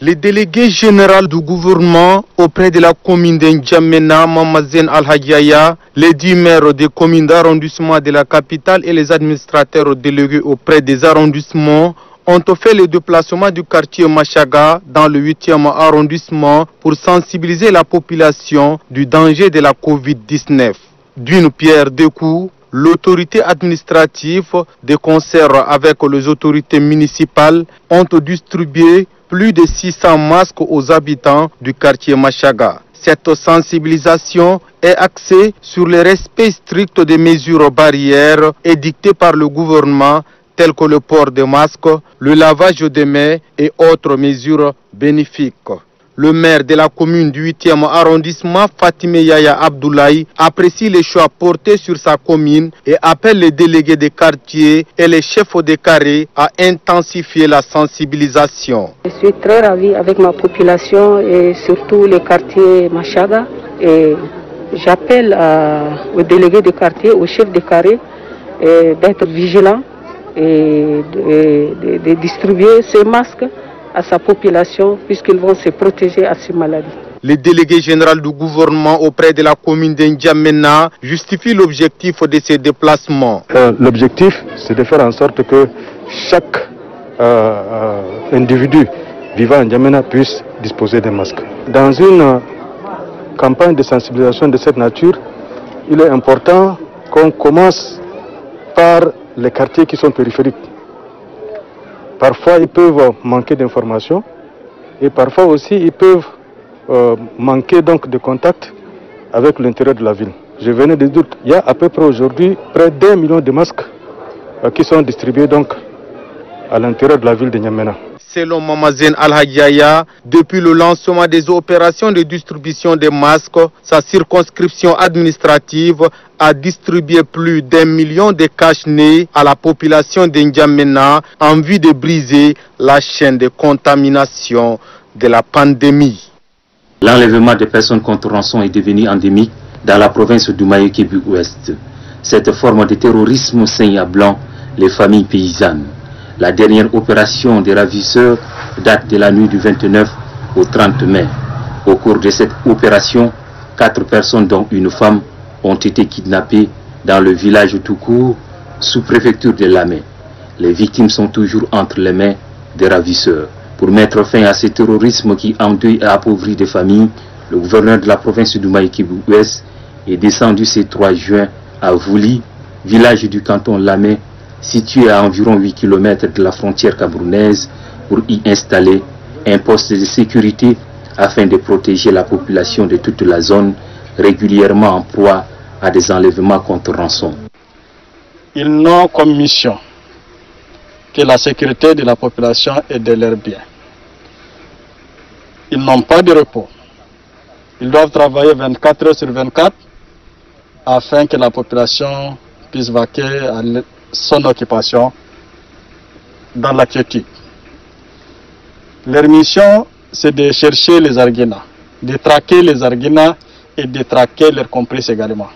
Le délégué général du gouvernement auprès de la commune d'Njamena, Mamazen Al-Hagiaya, les 10 maires des communes d'arrondissement de la capitale et les administrateurs délégués auprès des arrondissements ont fait le déplacement du quartier Machaga dans le 8e arrondissement pour sensibiliser la population du danger de la Covid-19. D'une pierre deux coups, l'autorité administrative, de concert avec les autorités municipales, ont distribué plus de 600 masques aux habitants du quartier Machaga. Cette sensibilisation est axée sur le respect strict des mesures barrières édictées par le gouvernement, telles que le port des masques, le lavage des mains et autres mesures bénéfiques. Le maire de la commune du 8e arrondissement, Fatime Yaya Abdoulaye, apprécie les choix portés sur sa commune et appelle les délégués des quartiers et les chefs de carré à intensifier la sensibilisation. Je suis très ravie avec ma population et surtout les quartiers Machaga. Et j'appelle aux délégués des quartiers, aux chefs de carré d'être vigilants et de distribuer ces masques à sa population puisqu'ils vont se protéger à ces maladies. Le délégué général du gouvernement auprès de la commune d'Njamena justifie l'objectif de ces déplacements. L'objectif, c'est de faire en sorte que chaque individu vivant à N'Djamena puisse disposer d'un masque. Dans une campagne de sensibilisation de cette nature, il est important qu'on commence par les quartiers qui sont périphériques. Parfois, ils peuvent manquer d'informations et parfois aussi, ils peuvent manquer donc de contact avec l'intérieur de la ville. Je venais de dire, il y a à peu près aujourd'hui près d'1 million de masques qui sont distribués donc à l'intérieur de la ville de N'Djamena. Selon Mamazen Al-Hagiaya, depuis le lancement des opérations de distribution des masques, sa circonscription administrative a distribué plus d'1 million de cache-nez à la population de N'Djamena en vue de briser la chaîne de contamination de la pandémie. L'enlèvement des personnes contre rançon est devenu endémique dans la province du Mayo-Kébu-Ouest. Cette forme de terrorisme saigne à blanc les familles paysannes. La dernière opération des ravisseurs date de la nuit du 29 au 30 mai. Au cours de cette opération, 4 personnes dont une femme ont été kidnappées dans le village tout court, sous-préfecture de Lamé. Les victimes sont toujours entre les mains des ravisseurs. Pour mettre fin à ce terrorisme qui endeuille et appauvrit des familles, le gouverneur de la province du Mayo-Kébu-Ouest est descendu ce 3 juin à Vouli, village du canton Lamé, situé à environ 8 km de la frontière camerounaise, pour y installer un poste de sécurité afin de protéger la population de toute la zone, régulièrement en proie à des enlèvements contre rançon. Ils n'ont comme mission que la sécurité de la population et de leurs biens. Ils n'ont pas de repos. Ils doivent travailler 24 heures sur 24 afin que la population puisse vaquer à son occupation dans la quiétude. Leur mission, c'est de chercher les arguinas, de traquer les arguinas et de traquer leurs complices également.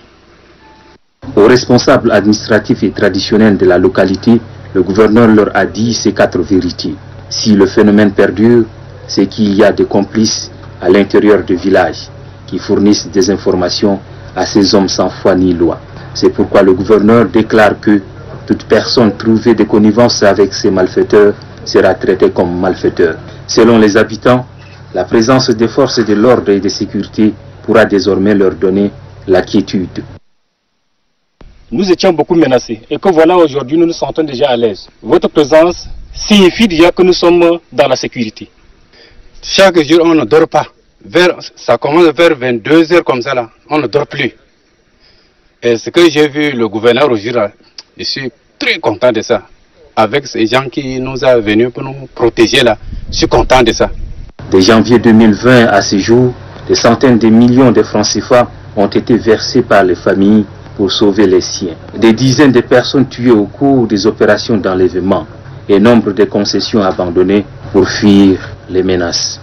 Aux responsables administratifs et traditionnels de la localité, le gouverneur leur a dit ces 4 vérités. Si le phénomène perdure, c'est qu'il y a des complices à l'intérieur du village qui fournissent des informations à ces hommes sans foi ni loi. C'est pourquoi le gouverneur déclare que toute personne trouvée de connivence avec ces malfaiteurs sera traitée comme malfaiteur. Selon les habitants, la présence des forces de l'ordre et de sécurité pourra désormais leur donner la quiétude. Nous étions beaucoup menacés et que voilà aujourd'hui nous nous sentons déjà à l'aise. Votre présence signifie déjà que nous sommes dans la sécurité. Chaque jour on ne dort pas. Ça commence vers 22 h comme ça là. On ne dort plus. Et ce que j'ai vu le gouverneur aujourd'hui, je suis très content de ça. Avec ces gens qui nous ont venus pour nous protéger là, je suis content de ça. De janvier 2020 à ce jour, des centaines de millions de francs CFA ont été versés par les familles pour sauver les siens. Des dizaines de personnes tuées au cours des opérations d'enlèvement et nombre de concessions abandonnées pour fuir les menaces.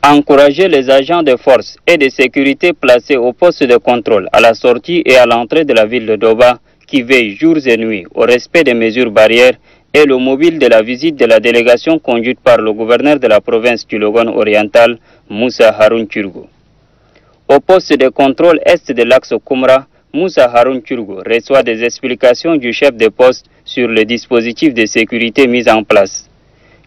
Encourager les agents de force et de sécurité placés au poste de contrôle à la sortie et à l'entrée de la ville de Doba qui veillent jours et nuits au respect des mesures barrières est le mobile de la visite de la délégation conduite par le gouverneur de la province du Logone oriental, Moussa Haroun Turgo. Au poste de contrôle est de l'axe Koumra, Moussa Haroun Turgo reçoit des explications du chef de poste sur le dispositif de sécurité mis en place.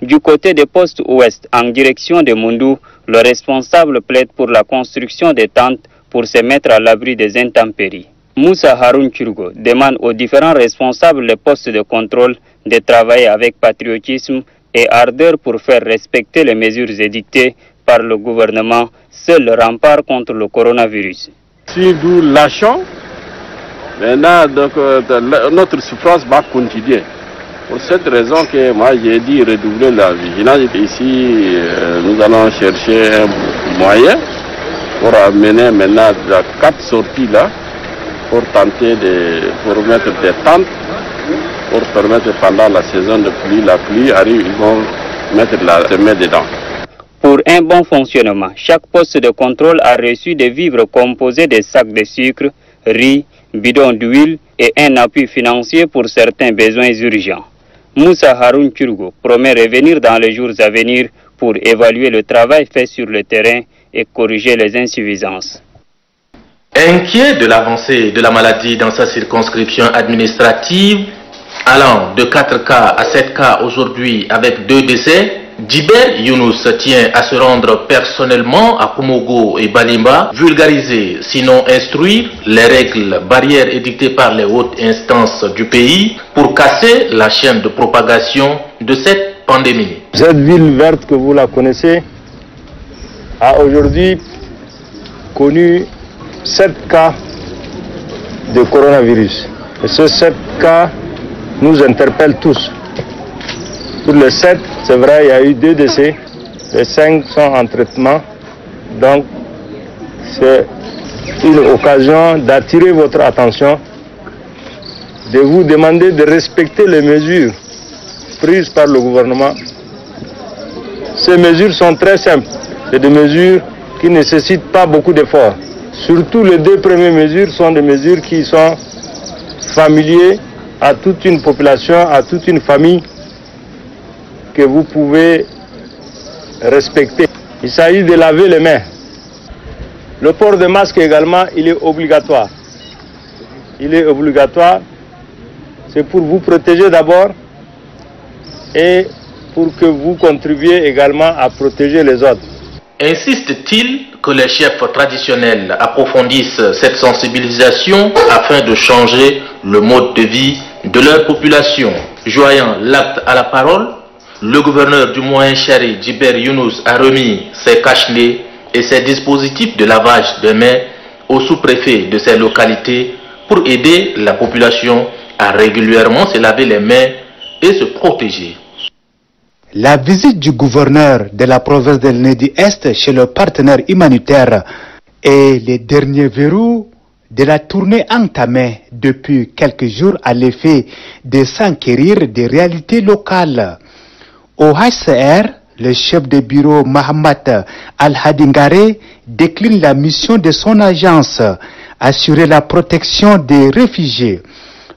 Du côté des postes ouest, en direction de Mundou, le responsable plaide pour la construction des tentes pour se mettre à l'abri des intempéries. Moussa Haroun Turgo demande aux différents responsables des postes de contrôle de travailler avec patriotisme et ardeur pour faire respecter les mesures édictées par le gouvernement, seul le rempart contre le coronavirus. Si nous lâchons, maintenant donc, notre souffrance va continuer. Pour cette raison que moi j'ai dit redoubler la vigilance. Ici, nous allons chercher un moyen pour amener maintenant 4 sorties là, pour tenter pour mettre des tentes, pour permettre pendant la saison de pluie, la pluie arrive, ils vont mettre la semelle dedans. Pour un bon fonctionnement, chaque poste de contrôle a reçu des vivres composés de sacs de sucre, riz, bidons d'huile et un appui financier pour certains besoins urgents. Moussa Haroun Turgo promet revenir dans les jours à venir pour évaluer le travail fait sur le terrain et corriger les insuffisances. Inquiet de l'avancée de la maladie dans sa circonscription administrative, allant de 4 cas à 7 cas aujourd'hui avec 2 décès, Djiber Younous tient à se rendre personnellement à Koumogo et Balimba, vulgariser, sinon instruire, les règles barrières édictées par les hautes instances du pays pour casser la chaîne de propagation de cette pandémie. Cette ville verte que vous la connaissez a aujourd'hui connu 7 cas de coronavirus. Et ces 7 cas nous interpellent tous. Sur les 7, c'est vrai, il y a eu 2 décès, les 5 sont en traitement. Donc, c'est une occasion d'attirer votre attention, de vous demander de respecter les mesures prises par le gouvernement. Ces mesures sont très simples, c'est des mesures qui ne nécessitent pas beaucoup d'efforts. Surtout les 2 premières mesures sont des mesures qui sont familières à toute une population, à toute une famille, que vous pouvez respecter. Il s'agit de laver les mains. Le port de masque également, il est obligatoire. Il est obligatoire. C'est pour vous protéger d'abord et pour que vous contribuiez également à protéger les autres. Insiste-t-il que les chefs traditionnels approfondissent cette sensibilisation afin de changer le mode de vie de leur population? Joignant l'acte à la parole, le gouverneur du Moyen-Chari, Djiber Younous, a remis ses cache-nez et ses dispositifs de lavage de mains aux sous-préfets de ces localités pour aider la population à régulièrement se laver les mains et se protéger. La visite du gouverneur de la province de l'Ennedi-Est chez le partenaire humanitaire est le dernier verrou de la tournée entamée depuis quelques jours à l'effet de s'enquérir des réalités locales. Au HCR, le chef de bureau Mahamat Al-Hadingare décline la mission de son agence, assurer la protection des réfugiés.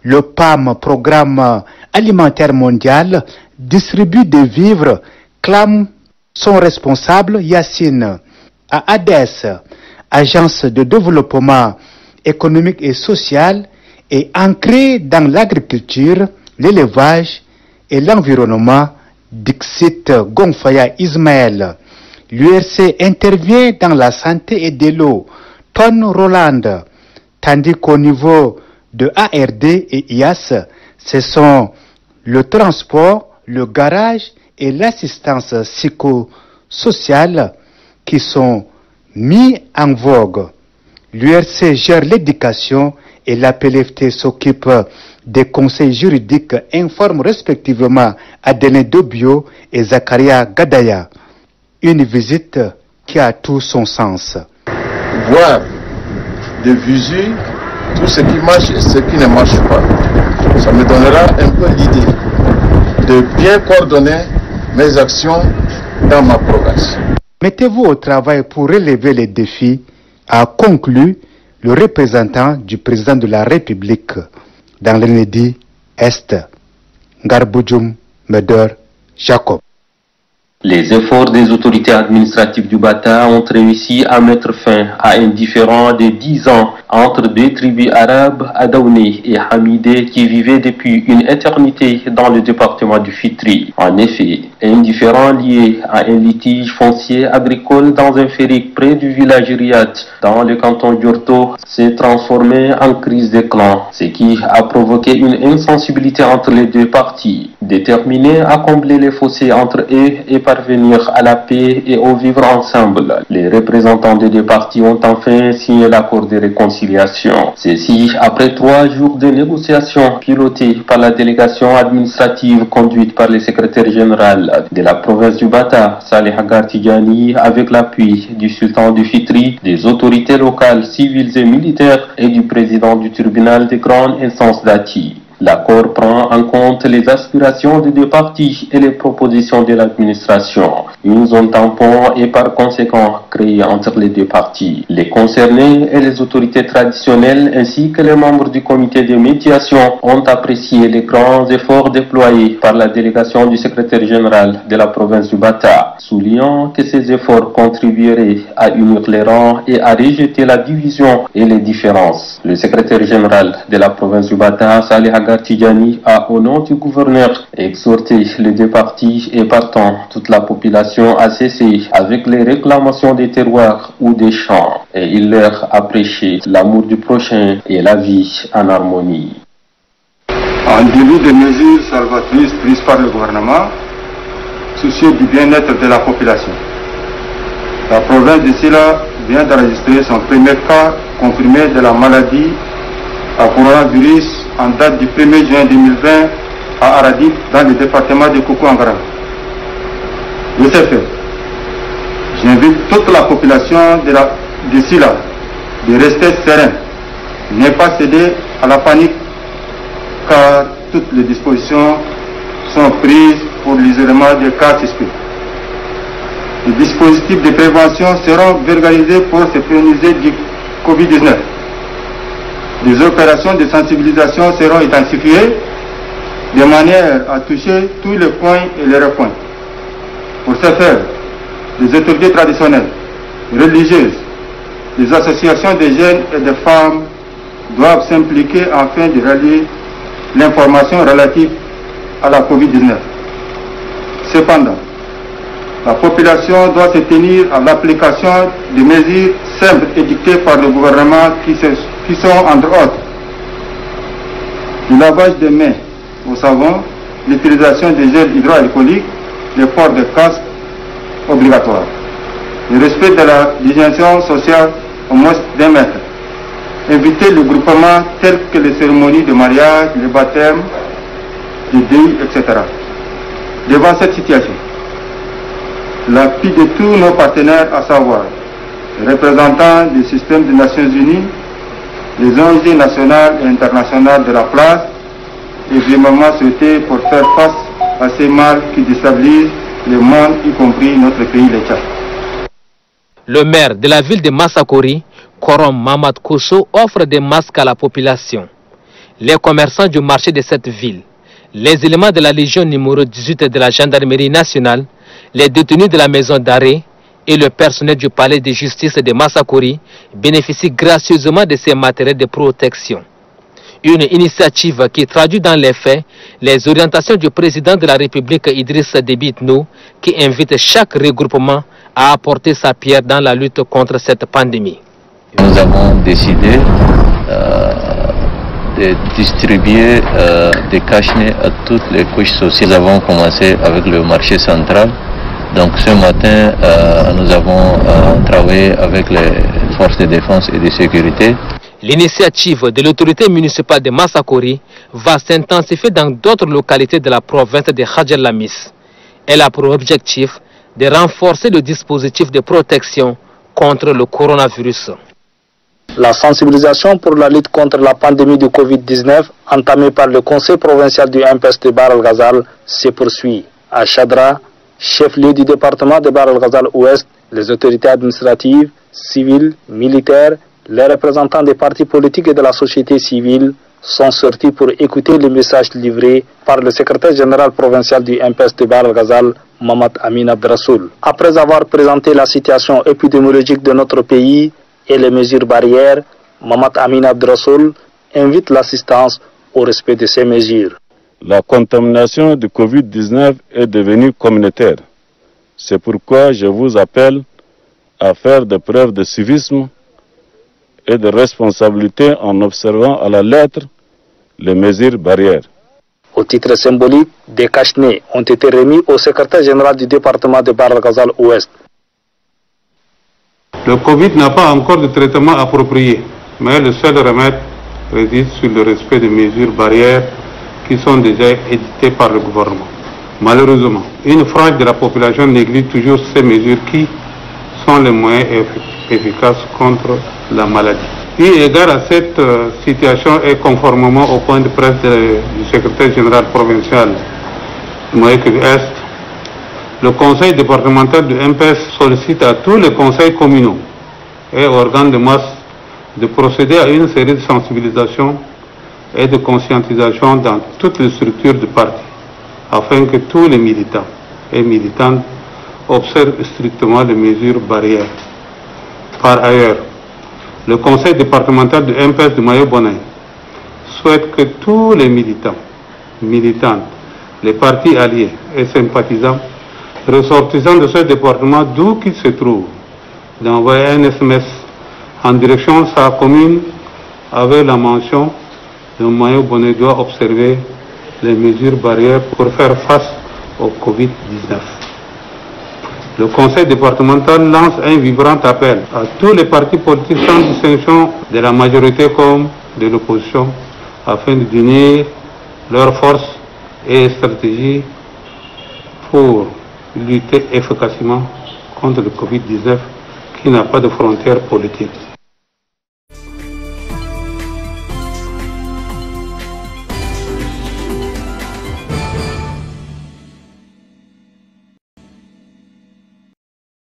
Le PAM, Programme alimentaire mondial, distribue des vivres, clame son responsable Yassine. À ADES, agence de développement économique et social, est ancrée dans l'agriculture, l'élevage et l'environnement. Dixit Gonfaya Ismaël. L'URC intervient dans la santé et de l'eau. Ton Roland. Tandis qu'au niveau de ARD et IAS, ce sont le transport, le garage et l'assistance psychosociale qui sont mis en vogue. L'URC gère l'éducation et la PLFT s'occupe des conseils juridiques, informe respectivement Adeline Dobio et Zakaria Gadaya. Une visite qui a tout son sens. Voir de visu tout ce qui marche et ce qui ne marche pas. Ça me donnera un peu l'idée de bien coordonner mes actions dans ma province. Mettez-vous au travail pour relever les défis, a conclu le représentant du président de la République dans l'Ennedi-Est, Ngarboujoum Médor Jacob. Les efforts des autorités administratives du Bata ont réussi à mettre fin à un différend de 10 ans entre deux tribus arabes, Adaouné et Hamidé, qui vivaient depuis une éternité dans le département du Fitri. En effet, un différend lié à un litige foncier agricole dans un ferrique près du village Riyad, dans le canton d'Urto, s'est transformé en crise des clans, ce qui a provoqué une insensibilité entre les deux parties. Déterminés à combler les fossés entre eux et parvenir à la paix et au vivre ensemble, les représentants des deux parties ont enfin signé l'accord de réconciliation. Ceci après 3 jours de négociations pilotées par la délégation administrative conduite par le secrétaire général de la province du Bata, Saleh Agar Tidjani, avec l'appui du sultan du Fitri, des autorités locales, civiles et militaires et du président du tribunal de grande instance d'Ati. L'accord prend en compte les aspirations des deux parties et les propositions de l'administration. Une zone tampon est par conséquent créée entre les deux parties. Les concernés et les autorités traditionnelles ainsi que les membres du comité de médiation ont apprécié les grands efforts déployés par la délégation du secrétaire général de la province du Bata, soulignant que ces efforts contribueraient à unir les rangs et à rejeter la division et les différences. Le secrétaire général de la province du Bata, Saleh Agar Tidjani, a au nom du gouverneur exhorté les deux parties et partant toute la population à cesser avec les réclamations des terroirs ou des champs, et il leur a prêché l'amour du prochain et la vie en harmonie. En début des mesures salvatrices prises par le gouvernement, soucieux du bien-être de la population, la province de Silla vient d'enregistrer son premier cas confirmé de la maladie à coronavirus en date du 1er juin 2020 à Aradip, dans le département de Koukou-Angara. De ce fait, j'invite toute la population de Silla de rester sereine, ne pas céder à la panique, car toutes les dispositions sont prises pour l'isolement des cas suspects. Les dispositifs de prévention seront vulgarisés pour se prémuniser du Covid-19. Les opérations de sensibilisation seront intensifiées de manière à toucher tous les coins et les recoins. Pour ce faire, les autorités traditionnelles, religieuses, les associations de jeunes et de femmes doivent s'impliquer afin de relier l'information relative à la Covid-19. Cependant, la population doit se tenir à l'application des mesures simples édictées par le gouvernement qui sont entre autres le lavage des mains au savon, l'utilisation des gels hydroalcooliques, le port de casque obligatoire, le respect de la distanciation sociale au moins d'1 mètre, éviter le groupement tel que les cérémonies de mariage, le baptême, le deuil, etc. Devant cette situation, l'appui de tous nos partenaires, à savoir les représentants du système des Nations Unies, les ONG nationales et internationales de la place, est vraiment souhaité pour faire face à ces mal qui déstabilisent le monde, y compris notre pays, le Tchad. Le maire de la ville de Massakori, Korom Mamad Kosso, offre des masques à la population. Les commerçants du marché de cette ville, les éléments de la Légion numéro 18 de la gendarmerie nationale, les détenus de la maison d'arrêt et le personnel du palais de justice de Massakori bénéficient gracieusement de ces matériels de protection. Une initiative qui traduit dans les faits les orientations du président de la République Idriss Déby Itno, qui invite chaque regroupement à apporter sa pierre dans la lutte contre cette pandémie. Nous avons décidé de distribuer des cache-nez à toutes les couches sociales. Nous avons commencé avec le marché central. Donc ce matin, nous avons travaillé avec les forces de défense et de sécurité. L'initiative de l'autorité municipale de Massakori va s'intensifier dans d'autres localités de la province de Hadjalamis. Elle a pour objectif de renforcer le dispositif de protection contre le coronavirus. La sensibilisation pour la lutte contre la pandémie de Covid-19 entamée par le conseil provincial du MPS de Bahr el Ghazal se poursuit. À Chadra, chef-lieu du département de Bahr el Ghazal Ouest, les autorités administratives, civiles, militaires, les représentants des partis politiques et de la société civile sont sortis pour écouter les messages livrés par le secrétaire général provincial du MPS de Bahr el-Ghazal, Mamad Amin Abdrasoul. Après avoir présenté la situation épidémiologique de notre pays et les mesures barrières, Mamad Amin Abdrasoul invite l'assistance au respect de ces mesures. La contamination du Covid-19 est devenue communautaire. C'est pourquoi je vous appelle à faire des preuves de civisme et de responsabilité en observant à la lettre les mesures barrières. Au titre symbolique, des cache-nez ont été remis au secrétaire général du département de Bahr el-Ghazal Ouest. Le Covid n'a pas encore de traitement approprié, mais le seul remède réside sur le respect des mesures barrières qui sont déjà édictées par le gouvernement. Malheureusement, une frange de la population néglige toujours ces mesures qui sont les moyens efficaces contre la maladie. Eu égard à cette situation et conformément au point de presse du secrétaire général provincial du Mayo-Est, le conseil départemental du MPS sollicite à tous les conseils communaux et organes de masse de procéder à une série de sensibilisations et de conscientisation dans toutes les structures du parti, afin que tous les militants et militantes observent strictement les mesures barrières. Par ailleurs, le conseil départemental du MPS de Mayo-Bonnet souhaite que tous les militants, militantes, les partis alliés et sympathisants ressortissants de ce département d'où qu'ils se trouvent, d'envoyer un SMS en direction de sa commune avec la mention le Mayo-Bonnet doit observer les mesures barrières pour faire face au Covid-19. Le conseil départemental lance un vibrant appel à tous les partis politiques sans distinction de la majorité comme de l'opposition afin de d'unir leurs forces et stratégies pour lutter efficacement contre le Covid-19 qui n'a pas de frontières politiques.